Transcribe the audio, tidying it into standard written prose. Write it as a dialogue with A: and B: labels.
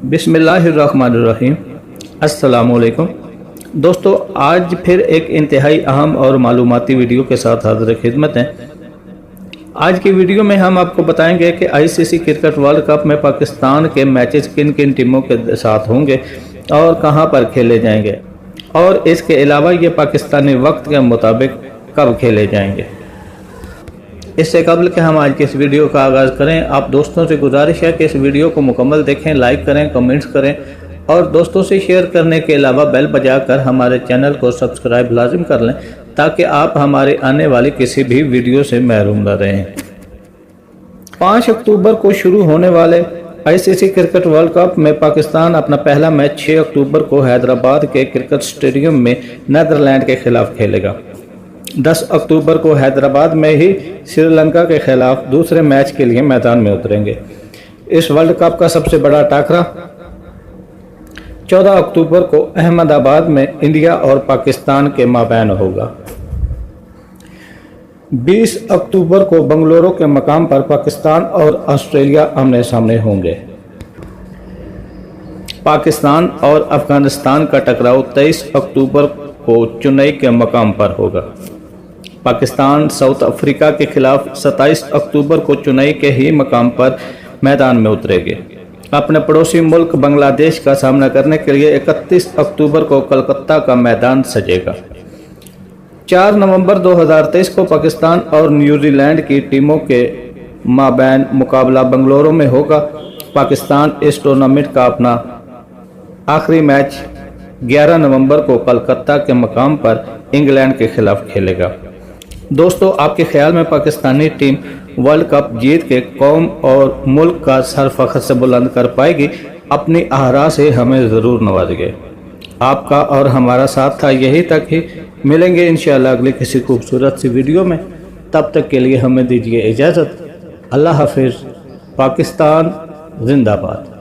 A: بسم اللہ الرحمن الرحیم۔ السلام علیکم دوستو، آج پھر ایک انتہائی اہم اور معلوماتی ویڈیو کے ساتھ حاضر خدمت ہیں۔ آج کی ویڈیو میں ہم آپ کو بتائیں گے کہ آئی سی سی کرکٹ ورلڈ کپ میں پاکستان کے میچز کن کن ٹیموں کے ساتھ ہوں گے اور کہاں پر کھیلے جائیں گے، اور اس کے علاوہ یہ پاکستانی وقت کے مطابق کب کھیلے جائیں گے۔ اس سے قبل کہ ہم آج کی اس ویڈیو کا آغاز کریں، آپ دوستوں سے گزارش ہے کہ اس ویڈیو کو مکمل دیکھیں، لائک کریں، کمنٹس کریں اور دوستوں سے شیئر کرنے کے علاوہ بیل بجا کر ہمارے چینل کو سبسکرائب لازم کر لیں تاکہ آپ ہمارے آنے والی کسی بھی ویڈیو سے محروم نہ رہیں۔ 5 اکتوبر کو شروع ہونے والے آئی سی سی کرکٹ ورلڈ کپ میں پاکستان اپنا پہلا میچ 6 اکتوبر کو حیدرآباد کے کرکٹ اسٹیڈیم میں نیدرلینڈ کے خلاف کھیلے گا۔ 10 اکتوبر کو حیدرآباد میں ہی سری لنکا کے خلاف دوسرے میچ کے لیے میدان میں اتریں گے۔ اس ورلڈ کپ کا سب سے بڑا ٹاکرا 14 اکتوبر کو احمد آباد میں انڈیا اور پاکستان کے مابین ہوگا۔ 20 اکتوبر کو بنگلورو کے مقام پر پاکستان اور آسٹریلیا آمنے سامنے ہوں گے۔ پاکستان اور افغانستان کا ٹکراؤ 23 اکتوبر کو چنئی کے مقام پر ہوگا۔ پاکستان ساؤتھ افریقہ کے خلاف 27 اکتوبر کو چنئی کے ہی مقام پر میدان میں اترے گے۔ اپنے پڑوسی ملک بنگلہ دیش کا سامنا کرنے کے لیے 31 اکتوبر کو کلکتہ کا میدان سجے گا۔ 4 نومبر 2023 کو پاکستان اور نیوزی لینڈ کی ٹیموں کے مابین مقابلہ بنگلورو میں ہوگا۔ پاکستان اس ٹورنامنٹ کا اپنا آخری میچ 11 نومبر کو کلکتہ کے مقام پر انگلینڈ کے خلاف کھیلے گا۔ دوستو، آپ کے خیال میں پاکستانی ٹیم ورلڈ کپ جیت کے قوم اور ملک کا سر فخر سے بلند کر پائے گی؟ اپنی آراء سے ہمیں ضرور نوازیے۔ آپ کا اور ہمارا ساتھ تھا یہی تک ہی، ملیں گے انشاءاللہ اگلی کسی خوبصورت سی ویڈیو میں۔ تب تک کے لیے ہمیں دیجیے اجازت۔ اللہ حافظ۔ پاکستان زندہ باد۔